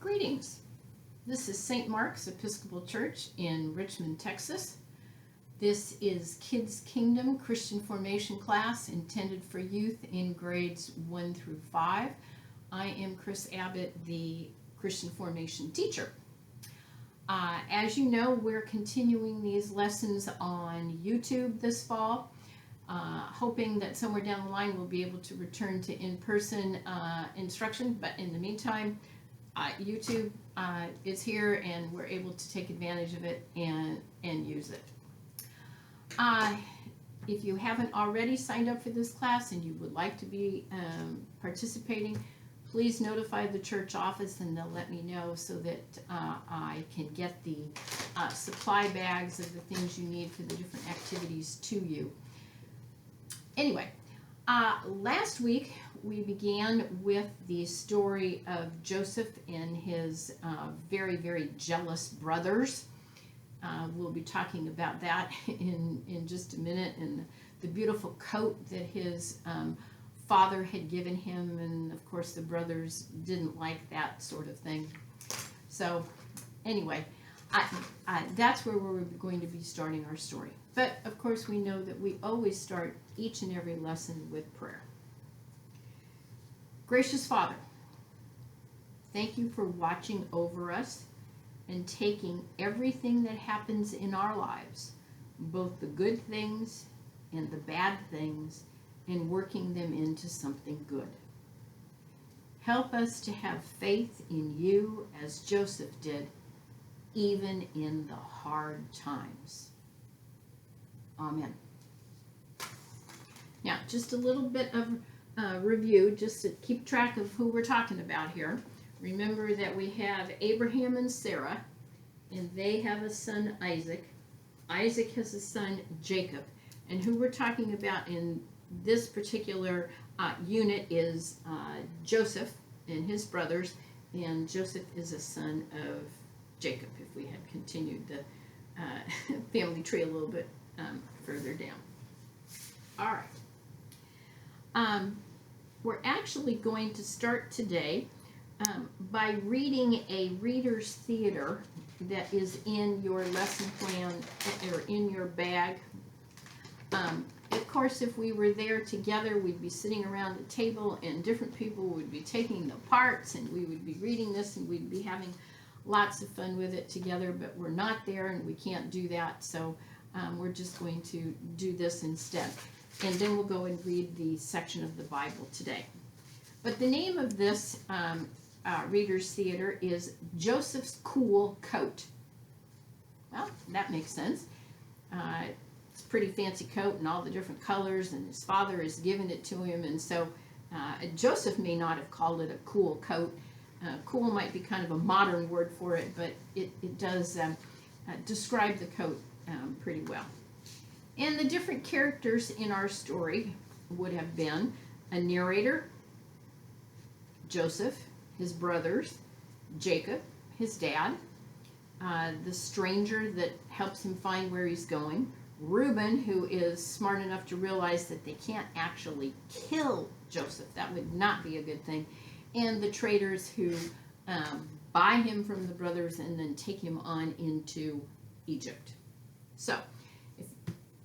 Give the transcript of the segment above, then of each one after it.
Greetings. This is St. Mark's Episcopal Church in Richmond, Texas. This is Kids Kingdom Christian Formation class intended for youth in grades 1 through 5. I am Chris Abbott, the Christian Formation teacher. As you know, we're continuing these lessons on YouTube this fall, hoping that somewhere down the line we'll be able to return to in-person instruction, but in the meantime, YouTube is here and we're able to take advantage of it and use it. If you haven't already signed up for this class and you would like to be participating, please notify the church office and they'll let me know so that I can get the supply bags of the things you need for the different activities to you. Anyway, last week we began with the story of Joseph and his very, very jealous brothers. We'll be talking about that in just a minute, and the beautiful coat that his father had given him, and of course the brothers didn't like that sort of thing. So anyway, that's where we're going to be starting our story. But of course we know that we always start each and every lesson with prayer. Gracious Father, thank you for watching over us and taking everything that happens in our lives, both the good things and the bad things, and working them into something good. Help us to have faith in you as Joseph did, even in the hard times. Amen. Now, just a little bit of review, just to keep track of who we're talking about here. Remember that we have Abraham and Sarah, and they have a son, Isaac. Isaac has a son, Jacob. And who we're talking about in this particular unit is Joseph and his brothers, and Joseph is a son of Jacob, if we had continued the family tree a little bit further down. All right. We're actually going to start today by reading a reader's theater that is in your lesson plan or in your bag. Of course, if we were there together, we'd be sitting around a table and different people would be taking the parts and we would be reading this and we'd be having lots of fun with it together, but we're not there and we can't do that, so we're just going to do this instead. And then we'll go and read the section of the Bible today. But the name of this Reader's Theater is Joseph's Cool Coat. Well, that makes sense. It's a pretty fancy coat and all the different colors, and his father has given it to him, and so Joseph may not have called it a cool coat. Cool might be kind of a modern word for it, but it does describe the coat pretty well. And the different characters in our story would have been a narrator, Joseph, his brothers, Jacob, his dad, the stranger that helps him find where he's going, Reuben, who is smart enough to realize that they can't actually kill Joseph. That would not be a good thing. And the traders who buy him from the brothers and then take him on into Egypt. So, if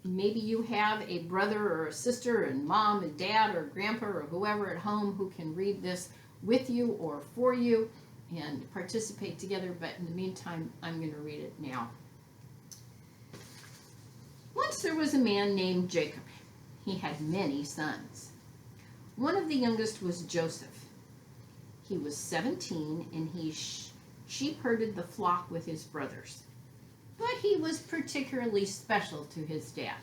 maybe you have a brother or a sister and mom and dad or grandpa or whoever at home who can read this with you or for you and participate together, but in the meantime, I'm going to read it now. Once there was a man named Jacob. He had many sons. One of the youngest was Joseph. He was 17 and he sheep herded the flock with his brothers. But he was particularly special to his dad.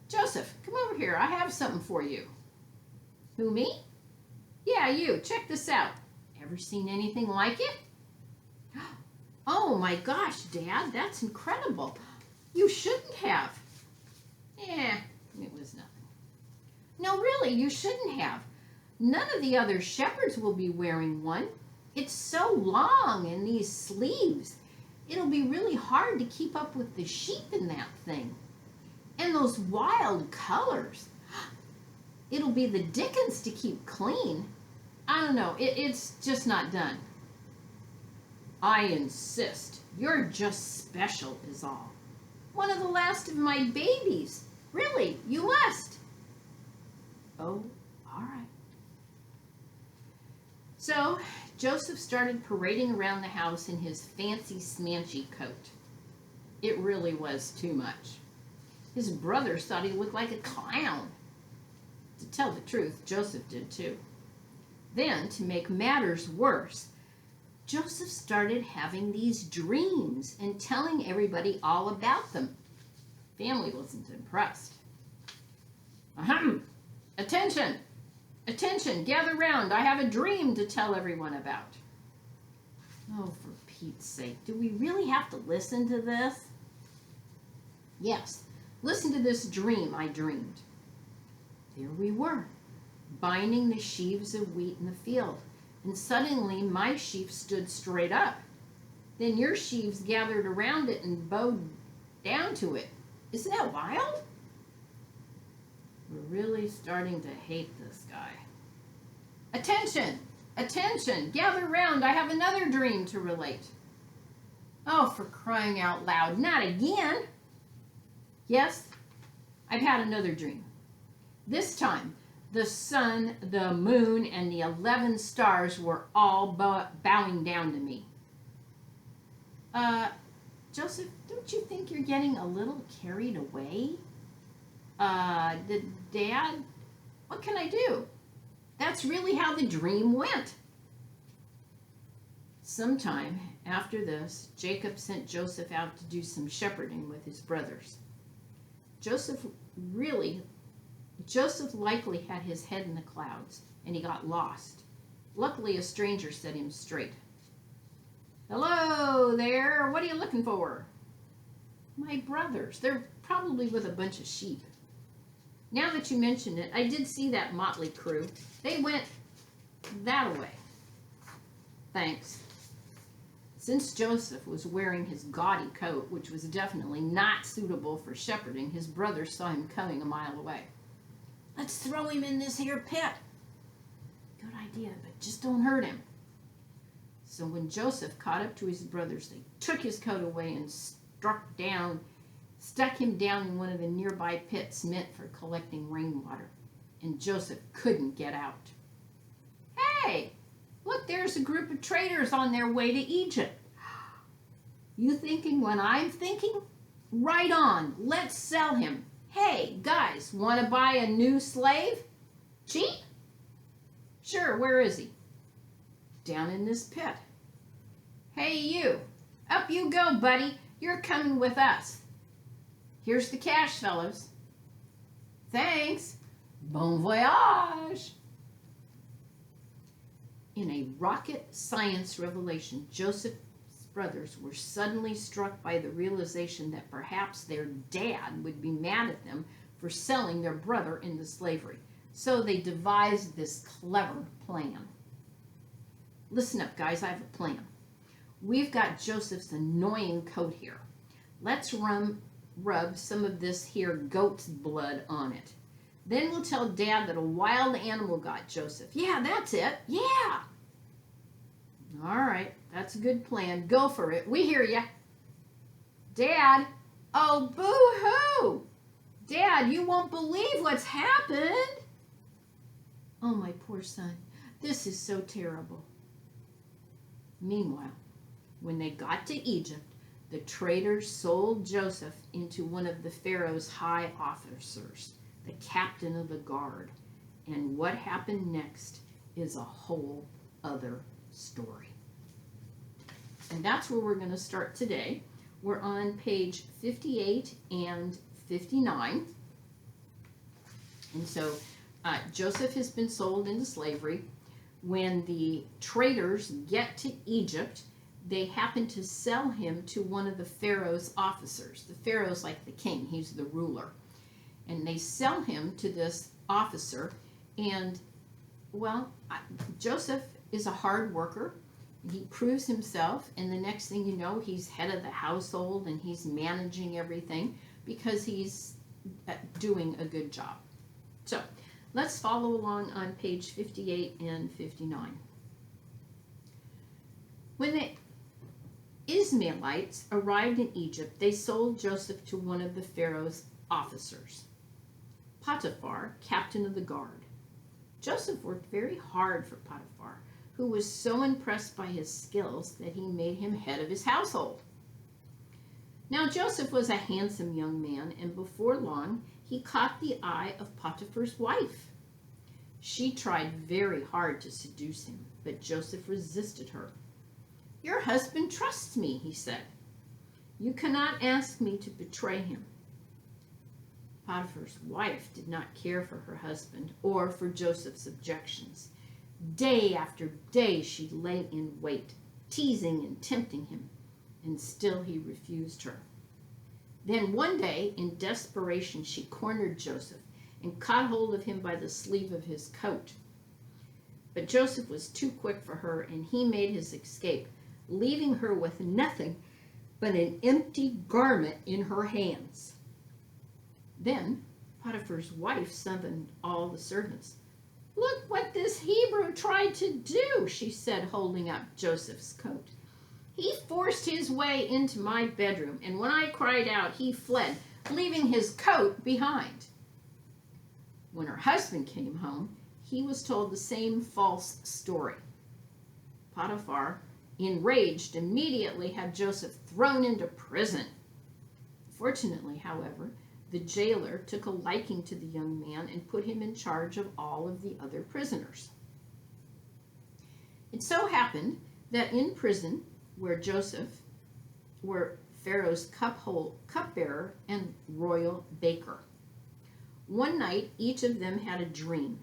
Joseph, come over here. I have something for you. Who, me? Yeah, you. Check this out. Ever seen anything like it? Oh my gosh, Dad, that's incredible. You shouldn't have. It was nothing. No, really, you shouldn't have. None of the other shepherds will be wearing one. It's so long in these sleeves. It'll be really hard to keep up with the sheep in that thing. And those wild colors. It'll be the dickens to keep clean. I don't know, it's just not done. I insist. You're just special is all. One of the last of my babies. Really, you must. Oh, all right. So Joseph started parading around the house in his fancy smancy coat. It really was too much. His brothers thought he looked like a clown. To tell the truth, Joseph did too. Then, to make matters worse, Joseph started having these dreams and telling everybody all about them. Family wasn't impressed. Ahem! Attention! Attention! Gather round! I have a dream to tell everyone about. Oh, for Pete's sake, do we really have to listen to this? Yes, listen to this dream I dreamed. There we were, binding the sheaves of wheat in the field, and suddenly my sheaf stood straight up. Then your sheaves gathered around it and bowed down to it. Isn't that wild? We're really starting to hate this guy. Attention! Attention! Gather round, I have another dream to relate. Oh, for crying out loud, not again! Yes, I've had another dream. This time, the sun, the moon, and the 11 stars were all bowing down to me. Joseph, don't you think you're getting a little carried away? Dad, what can I do? That's really how the dream went. Sometime after this, Jacob sent Joseph out to do some shepherding with his brothers. Joseph likely had his head in the clouds, and he got lost. Luckily, a stranger set him straight. Hello there, what are you looking for? My brothers. They're probably with a bunch of sheep. Now that you mention it, I did see that motley crew. They went that way. Thanks. Since Joseph was wearing his gaudy coat, which was definitely not suitable for shepherding, his brothers saw him coming a mile away. Let's throw him in this here pit. Good idea, but just don't hurt him. So when Joseph caught up to his brothers, they took his coat away and stuck him down in one of the nearby pits meant for collecting rainwater. And Joseph couldn't get out. Hey, look, there's a group of traders on their way to Egypt. You thinking what I'm thinking? Right on, let's sell him. Hey, guys, want to buy a new slave? Cheap? Sure, where is he? Down in this pit. Hey, you. Up you go, buddy. You're coming with us. Here's the cash, fellows. Thanks. Bon voyage. In a rocket science revelation, Joseph's brothers were suddenly struck by the realization that perhaps their dad would be mad at them for selling their brother into slavery. So they devised this clever plan. Listen up, guys, I have a plan. We've got Joseph's annoying coat here. Let's rub some of this here goat's blood on it. Then we'll tell Dad that a wild animal got Joseph. Yeah, that's it. Yeah. All right, that's a good plan. Go for it. We hear ya. Dad. Oh, boo-hoo. Dad, you won't believe what's happened. Oh, my poor son. This is so terrible. Meanwhile, when they got to Egypt, the traders sold Joseph into one of the Pharaoh's high officers, the captain of the guard. And what happened next is a whole other story. And that's where we're going to start today. We're on page 58 and 59. And so Joseph has been sold into slavery. When the traders get to Egypt, they happen to sell him to one of the Pharaoh's officers. The Pharaoh's like the king, he's the ruler. And they sell him to this officer, and, well, Joseph is a hard worker. He proves himself, and the next thing you know, he's head of the household, and he's managing everything because he's doing a good job. So, let's follow along on page 58 and 59. Ishmaelites arrived in Egypt, they sold Joseph to one of the Pharaoh's officers, Potiphar, captain of the guard. Joseph worked very hard for Potiphar, who was so impressed by his skills that he made him head of his household. Now Joseph was a handsome young man, and before long he caught the eye of Potiphar's wife. She tried very hard to seduce him, but Joseph resisted her. "Your husband trusts me," he said. "You cannot ask me to betray him." Potiphar's wife did not care for her husband or for Joseph's objections. Day after day she lay in wait, teasing and tempting him, and still he refused her. Then one day, in desperation, she cornered Joseph and caught hold of him by the sleeve of his coat. But Joseph was too quick for her, and he made his escape, leaving her with nothing but an empty garment in her hands. Then Potiphar's wife summoned all the servants. "Look what this Hebrew tried to do," she said, holding up Joseph's coat. "He forced his way into my bedroom, and when I cried out, he fled, leaving his coat behind." When her husband came home, he was told the same false story. Potiphar, enraged, immediately had Joseph thrown into prison. Fortunately, however, the jailer took a liking to the young man and put him in charge of all of the other prisoners. It so happened that in prison where Joseph were Pharaoh's cupbearer and royal baker. One night, each of them had a dream,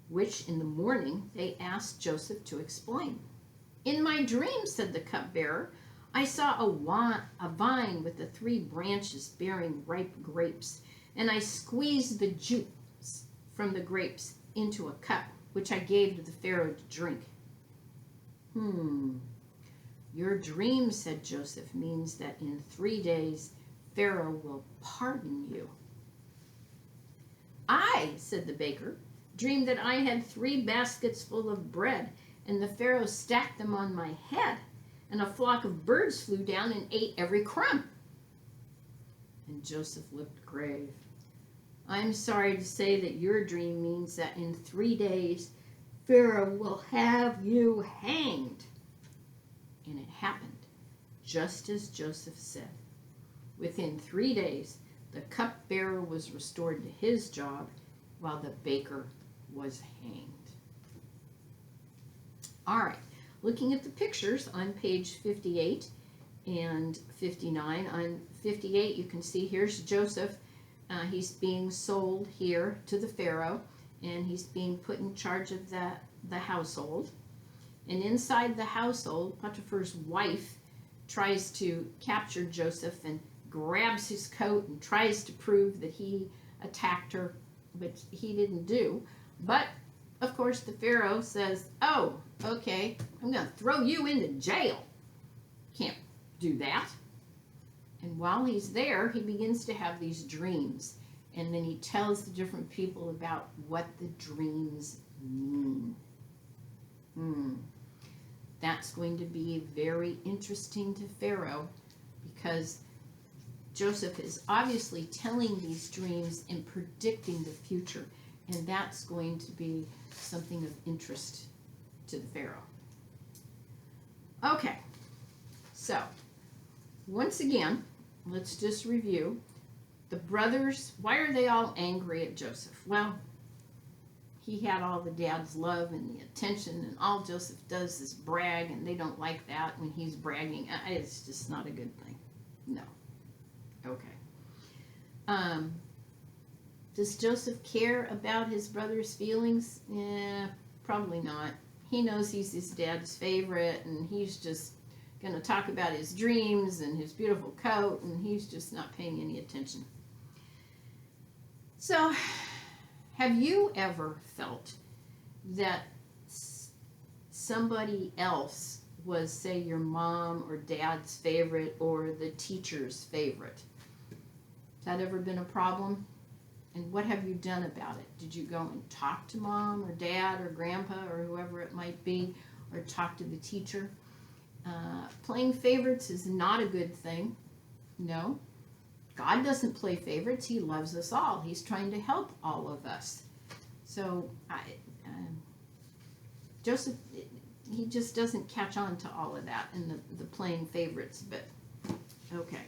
which in the morning they asked Joseph to explain. "In my dream," said the cupbearer, "I saw a vine with the 3 branches bearing ripe grapes, and I squeezed the juice from the grapes into a cup, which I gave to the Pharaoh to drink." "Your dream," said Joseph, "means that in 3 days Pharaoh will pardon you." "I," said the baker, "dreamed that I had 3 baskets full of bread, and the Pharaoh stacked them on my head, and a flock of birds flew down and ate every crumb." And Joseph looked grave. "I'm sorry to say that your dream means that in 3 days Pharaoh will have you hanged." And it happened just as Joseph said. Within 3 days, the cupbearer was restored to his job while the baker was hanged. All right, looking at the pictures on page 58 and 59. On 58, you can see here's Joseph. He's being sold here to the Pharaoh, and he's being put in charge of the household. And inside the household, Potiphar's wife tries to capture Joseph and grabs his coat and tries to prove that he attacked her, which he didn't do. But, of course, the Pharaoh says, "Oh, okay, I'm going to throw you into jail." Can't do that. And while he's there, he begins to have these dreams. And then he tells the different people about what the dreams mean. That's going to be very interesting to Pharaoh, because Joseph is obviously telling these dreams and predicting the future, and that's going to be something of interest to the Pharaoh. Okay, so once again, let's just review. The brothers, why are they all angry at Joseph? Well, he had all the dad's love and the attention, and all Joseph does is brag, and they don't like that when he's bragging. It's just not a good thing. No. Okay. Does Joseph care about his brother's feelings? Probably not. He knows he's his dad's favorite, and he's just going to talk about his dreams and his beautiful coat, and he's just not paying any attention. So, have you ever felt that somebody else was, say, your mom or dad's favorite or the teacher's favorite? Has that ever been a problem? And what have you done about it? Did you go and talk to mom or dad or grandpa or whoever it might be, or talk to the teacher? Playing favorites is not a good thing. No. God doesn't play favorites. He loves us all. He's trying to help all of us. So Joseph, he just doesn't catch on to all of that in the playing favorites bit. Okay.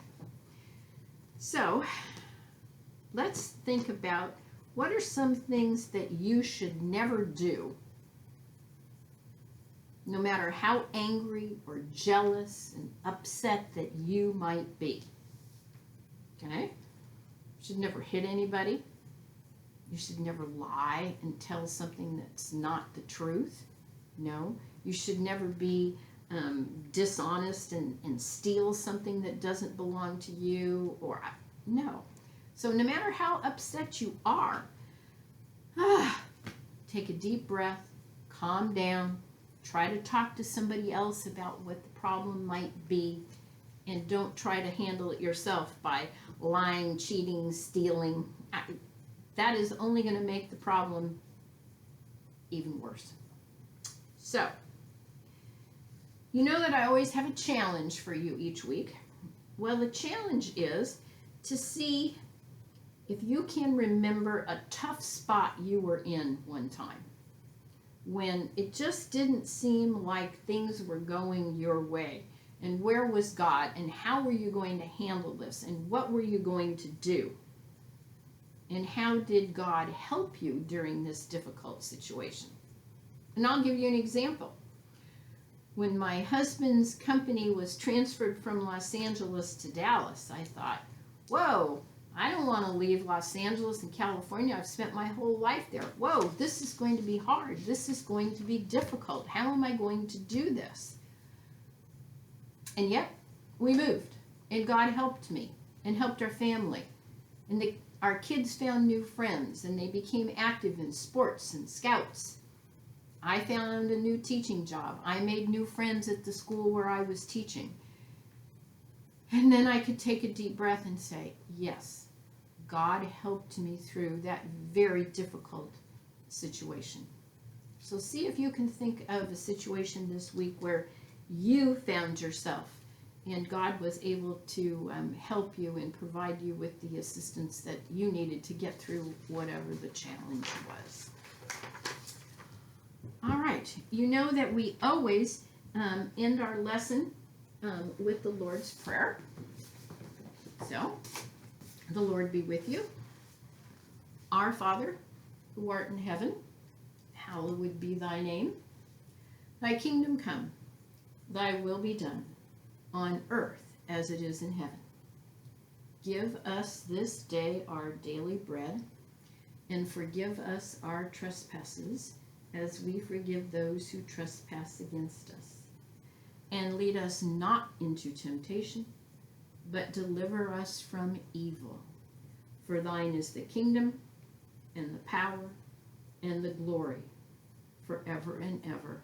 So let's think about what are some things that you should never do, no matter how angry or jealous and upset that you might be. Okay? You should never hit anybody. You should never lie and tell something that's not the truth. No. You should never be dishonest and steal something that doesn't belong to you. No. So no matter how upset you are, take a deep breath, calm down, try to talk to somebody else about what the problem might be, and don't try to handle it yourself by lying, cheating, stealing. That is only going to make the problem even worse. So, you know that I always have a challenge for you each week. Well, the challenge is to see if you can remember a tough spot you were in one time, when it just didn't seem like things were going your way. And where was God? And how were you going to handle this? And what were you going to do? And how did God help you during this difficult situation? And I'll give you an example. When my husband's company was transferred from Los Angeles to Dallas, I thought, whoa, I don't want to leave Los Angeles and California. I've spent my whole life there. Whoa, this is going to be hard. This is going to be difficult. How am I going to do this? And yet, we moved, and God helped me and helped our family. And our kids found new friends, and they became active in sports and scouts. I found a new teaching job. I made new friends at the school where I was teaching. And then I could take a deep breath and say, yes, God helped me through that very difficult situation. So see if you can think of a situation this week where you found yourself and God was able to help you and provide you with the assistance that you needed to get through whatever the challenge was. All right, you know that we always end our lesson with the Lord's Prayer. So, the Lord be with you. Our Father, who art in heaven, hallowed be thy name. Thy kingdom come, thy will be done, on earth as it is in heaven. Give us this day our daily bread, and forgive us our trespasses, as we forgive those who trespass against us. And lead us not into temptation, but deliver us from evil. For thine is the kingdom, and the power, and the glory, forever and ever.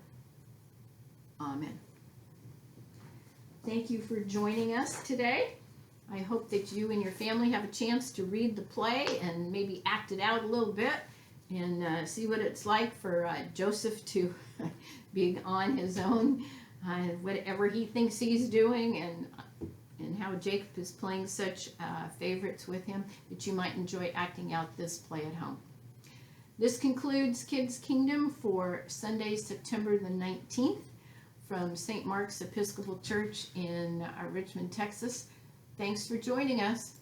Amen. Thank you for joining us today. I hope that you and your family have a chance to read the play and maybe act it out a little bit and see what it's like for Joseph to be on his own, whatever he thinks he's doing, and how Jacob is playing such favorites with him, that you might enjoy acting out this play at home. This concludes Kids Kingdom for Sunday, September the 19th from St. Mark's Episcopal Church in Richmond, Texas. Thanks for joining us.